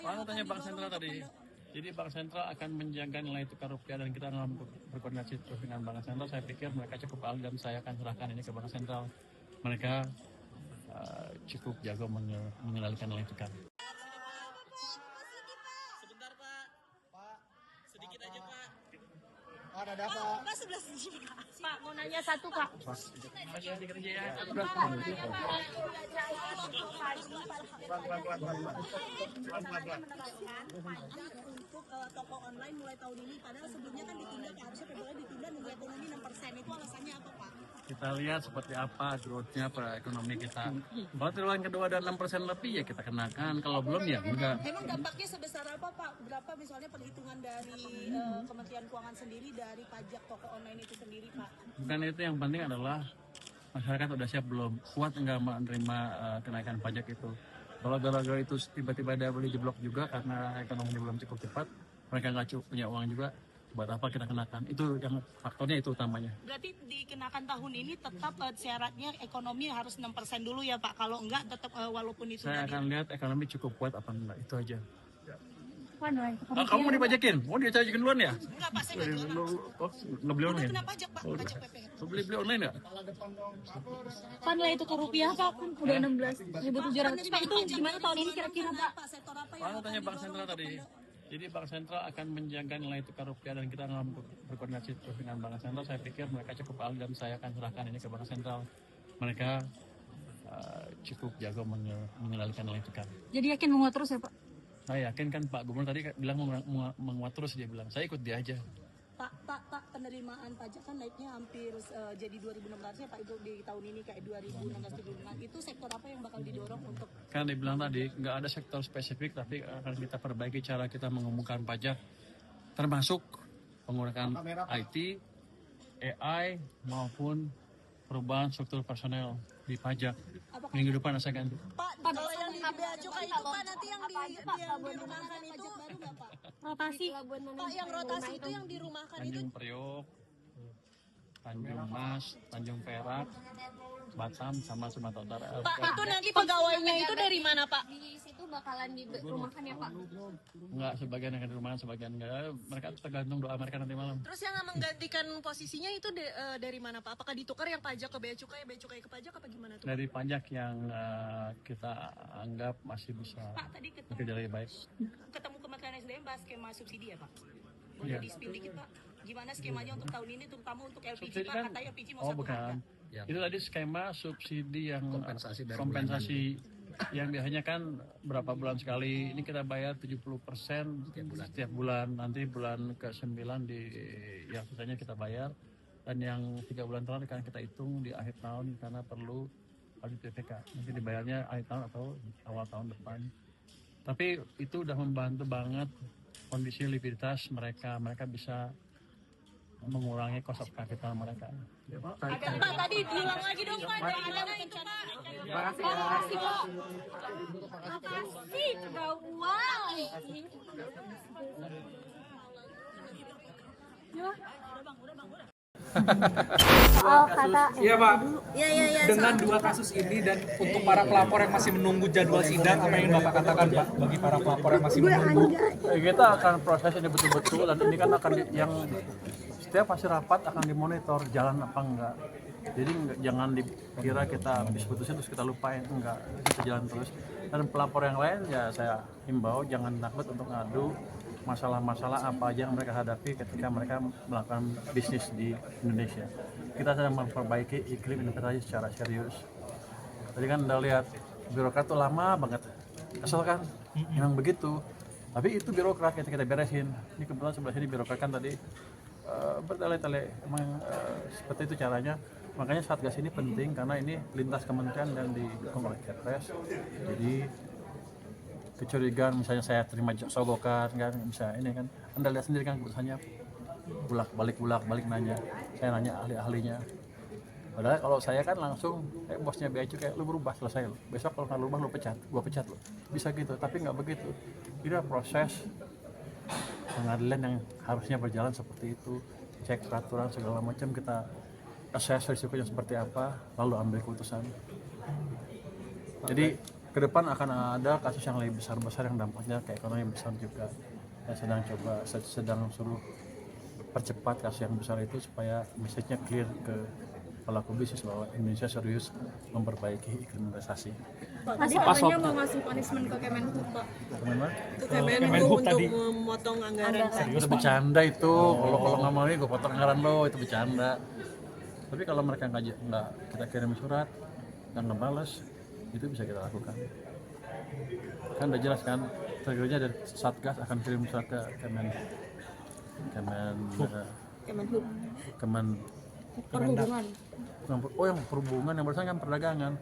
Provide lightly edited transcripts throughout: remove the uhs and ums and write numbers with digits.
Mana tanya Bank Sentral tadi. Jadi Bank Sentral akan menjaga nilai tukar rupiah dan kita akan berkoordinasi terus dengan Bank Sentral. Saya pikir mereka cukup ahli dan saya akan serahkan ini ke Bank Sentral. Mereka cukup jago mengendalikan nilai tukar. Sebentar Pak. Pak. Sedikit aja Pak. Ada Pak. Pak sebelah sini Pak. Pak mau nanya satu Pak. Untuk toko online mulai tahun ini, padahal sebelumnya kan ditunda, harusnya Februari ditunda nunggu ekonomi 6%, itu alasannya apa Pak? Kita lihat seperti apa growth-nya ekonomi kita. Kalau triwulan kedua ada 6% lebih ya kita kenakan, kalau belum ya enggak. Emang dampaknya sebesar apa Pak? Berapa misalnya perhitungan dari Kementerian Keuangan sendiri dari pajak toko online itu sendiri Pak? Bukan itu, yang penting adalah masyarakat udah siap belum, kuat enggak menerima kenaikan pajak itu. Kalau gara-gara itu tiba-tiba dia beli jeblok juga karena ekonominya belum cukup cepat, mereka nggak cukup punya uang juga, buat apa kita kenakan? Itu yang faktornya itu utamanya. Berarti dikenakan tahun ini tetap syaratnya ekonomi harus 6% dulu ya Pak. Kalau enggak tetap walaupun itu Saya akan lihat ekonomi cukup kuat apa enggak, itu aja. Kamu Kamu dipajakin? Mau dipajakin duluan ya? enggak Pak, saya enggak jualan. Nggak beli online? Kena pajak Pak, pajak PPN. Beli online nggak? Kan nilai tukar rupiah Pak kan udah 16.700 Pak, itu gimana tahun ini kira-kira Pak? Sektor apa yang Mana tanya Bank Sentral tadi. Jadi Bank Sentral akan menjaga nilai tukar rupiah dan kita akan berkoordinasi terus dengan Bank Sentral. Saya pikir mereka cukup ahli dan saya akan serahkan ini ke Bank Sentral. Mereka cukup jago mengendalikan nilai tukar. Jadi yakin menguat terus ya Pak? Saya yakin kan Pak Gubernur tadi bilang menguat terus, dia bilang. Saya ikut dia aja. Pak, penerimaan pajak kan naiknya hampir jadi 2.600 Pak, itu di tahun ini kayak 2.600 itu sektor apa yang bakal didorong untuk? Kan dibilang tadi nggak ada sektor spesifik, tapi akan kita perbaiki cara kita mengumumkan pajak, termasuk penggunaan IT, AI maupun perubahan struktur personel di pajak. Minggu depan saya ganti. Pak, kalau yang di bea cukai itu Pak nanti yang dirumahkan itu baru nggak Pak? Rotasi. Pak, yang rotasi itu yang dirumahkan itu Tanjung Priok, Tanjung Mas, Tanjung Perak, Batam, sama Sumatera Utara. Pak, itu nanti pegawainya itu dari mana Pak? Di situ bakalan dirumahkan ya Pak? Enggak, sebagian akan di rumah, sebagian enggak. Mereka tergantung doa mereka nanti malam. Terus yang menggantikan posisinya itu dari mana Pak? Apakah ditukar yang pajak ke bea cukai ke pajak apa gimana tuh? Dari pajak yang kita anggap masih bisa Pak, tadi bekerja lebih baik. ketemu Kementerian SDM bahas skema subsidi ya Pak? Boleh Iya. di-spill dikit Pak? Gimana skemanya untuk tahun ini terutama untuk LPG Subsidi Pak? kan? Katanya LPG mau Oh satu bukan. harga. Ya. Itu tadi skema subsidi yang kompensasi yang biasanya kan berapa bulan sekali. Ini kita bayar 70% setiap bulan. Nanti bulan ke-9 yang sisanya kita bayar. Dan yang 3 bulan terakhir kan kita hitung di akhir tahun karena perlu audit BPK. Nanti dibayarnya akhir tahun atau awal tahun depan. Tapi itu udah membantu banget kondisi likuiditas mereka. Mereka bisa mengurangi cost of capital mereka. Ada Pak, tadi diulang lagi dong Pak, ada itu Pak. Makasih Pak. Makasih, udah uang. Soal kata Iya Pak. Iya. Dengan dua kasus ini dan untuk para pelapor yang masih menunggu jadwal sidang, apa yang Bapak katakan Pak bagi para pelapor yang masih menunggu? Kita akan proses ini betul-betul dan ini kan akan yang setiap hasil rapat akan dimonitor jalan apa enggak. Jadi jangan dikira kita habis putusin terus kita lupain, enggak, kita jalan terus. Dan pelapor yang lain ya saya himbau jangan takut untuk ngadu masalah-masalah apa aja yang mereka hadapi ketika mereka melakukan bisnis di Indonesia. Kita sedang memperbaiki iklim investasi secara serius. Tadi kan udah lihat birokrat tuh lama banget, kesel kan, memang begitu. Tapi itu birokrat kita beresin. Ini kebetulan sebelah sini birokrat kan tadi bertele-tele, emang seperti itu caranya. Makanya Satgas ini penting karena ini lintas kementerian dan didukung oleh Kepres. Jadi kecurigaan misalnya saya terima sogokan kan bisa ini kan Anda lihat sendiri kan keputusannya bolak balik nanya, saya nanya ahlinya. Padahal kalau saya kan langsung bosnya bea cukai, lu berubah selesai lu, besok kalau nggak berubah lu pecat, gua pecat lu, bisa gitu. Tapi nggak begitu, ini proses pengadilan yang harusnya berjalan seperti itu, cek peraturan segala macam, kita assess risikonya seperti apa lalu ambil keputusan. Jadi ke depan akan ada kasus yang lebih besar-besar yang dampaknya ke ekonomi besar juga. Saya sedang suruh percepat kasus yang besar itu supaya message-nya clear ke pelaku bisnis bahwa Indonesia serius memperbaiki iklim investasi. Pak, tadi katanya mau ngasih punishment ke Kemenhub, Pak. Teman-teman, Ke Kemenhub untuk memotong anggaran. itu bercanda itu. Kalau nggak mau ini gue potong anggaran lo, itu bercanda. Tapi kalau mereka nggak kita kirim surat dan nggak balas, itu bisa kita lakukan. Kan udah jelas kan, triggernya dari Satgas akan kirim surat ke Perhubungan. yang perhubungan, yang barusan kan perdagangan.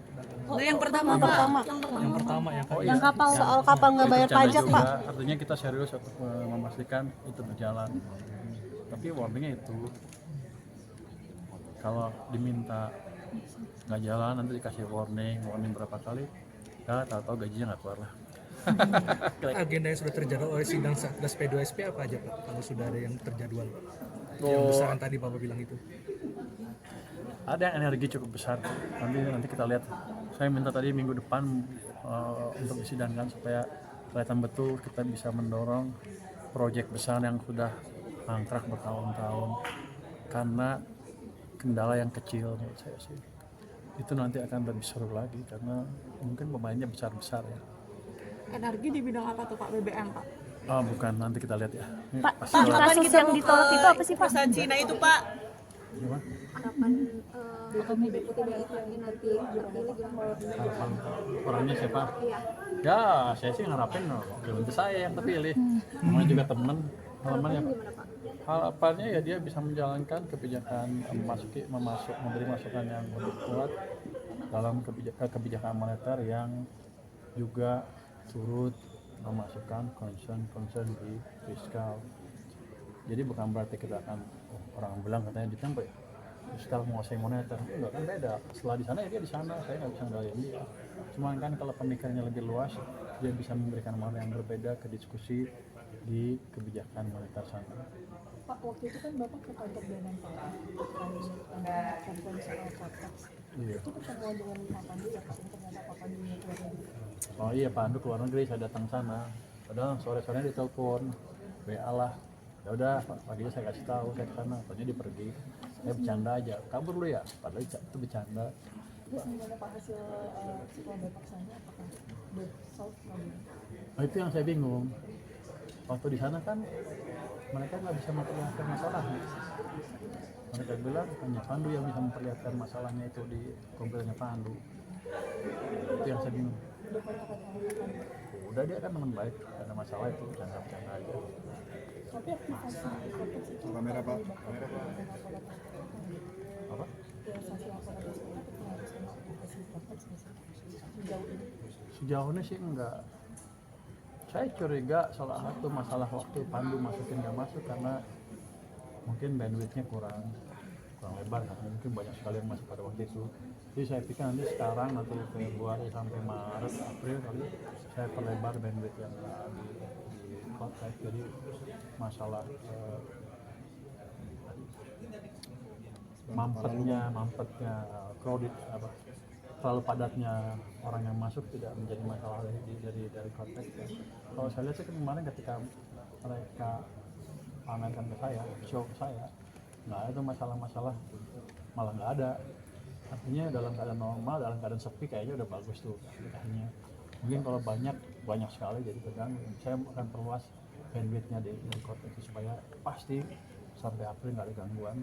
Nah, yang pertama. Yang kapal soal kapal nggak bayar Bercanda pajak juga. Pak. Artinya kita serius untuk memastikan itu berjalan. Tapi warningnya itu, kalau diminta nggak jalan nanti dikasih warning berapa kali, ya tahu-tahu gajinya nggak keluar lah. Agenda yang sudah terjadwal oleh sidang Satgas P2SP apa aja Pak? Kalau sudah ada yang terjadwal, yang besaran tadi Bapak bilang itu. Ada yang energi cukup besar. Nanti kita lihat. Saya minta tadi minggu depan untuk disidangkan supaya kelihatan betul kita bisa mendorong proyek besar yang sudah mangkrak bertahun-tahun karena kendala yang kecil menurut saya sih. Itu nanti akan lebih seru lagi karena mungkin pemainnya besar-besar ya. Energi di bidang apa tuh Pak? BBM, Pak? Oh bukan, nanti kita lihat ya. Ini Pak, pasti lah. kasus yang ditolak itu apa sih Pak? Perusahaan Cina itu, Pak. Gimana? Harapan deputi BIK ini nanti terpilih gimana? Harapan orangnya siapa? Ya saya sih ngarapin belum tentu saya yang terpilih. Namanya juga temen ya. Harapannya ya dia bisa menjalankan kebijakan memberi masukan yang lebih kuat dalam kebijakan moneter yang juga turut memasukkan concern di fiskal. Jadi bukan berarti kita akan orang bilang katanya di tempo ya fiskal menguasai moneter, enggak kan beda. Setelah di sana ya dia di sana, saya nggak bisa ngendaliin dia. Cuman kan kalau pemikirannya lebih luas, dia bisa memberikan makna yang berbeda ke diskusi di kebijakan moneter sana. Pak, waktu itu kan Bapak ke kantor Kemenpora pertemuan soal konteks. Iya. Itu pertemuan dengan Pak Pandu ya, Pak, ternyata Pak Pandu yang keluar negeri. Oh iya, Pak Pandu keluar negeri, saya datang sana. Padahal sore-sore ditelepon, WA lah. Ya udah, paginya saya kasih tahu saya ke sana, pokoknya dia pergi. Saya bercanda aja, kabur lu ya, padahal itu bercanda. Terus gimana Pak hasil setelah Bapak sana, apakah the solve problem? Nah, itu yang saya bingung. Waktu di sana kan mereka nggak bisa memperlihatkan masalahnya. Mereka bilang hanya Pandu yang bisa memperlihatkan masalahnya itu di komputernya Pandu. Itu yang saya bingung. Udah dia kan teman baik, karena masalah itu bercanda-bercanda aja. Tapi aktivasi konteks itu Kamera Pak. Apa? realisasi laporan itu harus sama aktivasi konteks sejauh ini. Sejauh ini sih enggak. Saya curiga salah satu masalah waktu Pandu masukin nggak masuk karena mungkin bandwidthnya kurang lebar karena mungkin banyak sekali yang masuk pada waktu itu. Jadi saya pikir nanti sekarang nanti Februari sampai Maret April kali saya perlebar bandwidth yang di konteks. Jadi masalah mampetnya crowded apa terlalu padatnya orang yang masuk tidak menjadi masalah dari konteks ya. Kalau saya lihat sih kemarin ketika mereka pamerkan ke saya, show ke saya, nggak ada tuh masalah-masalah, malah nggak ada. Artinya dalam keadaan normal, dalam keadaan sepi kayaknya udah bagus tuh aplikasinya. Mungkin kalau banyak sekali jadi terganggu. Saya akan perluas bandwidthnya di konteks supaya pasti sampai April nggak ada gangguan.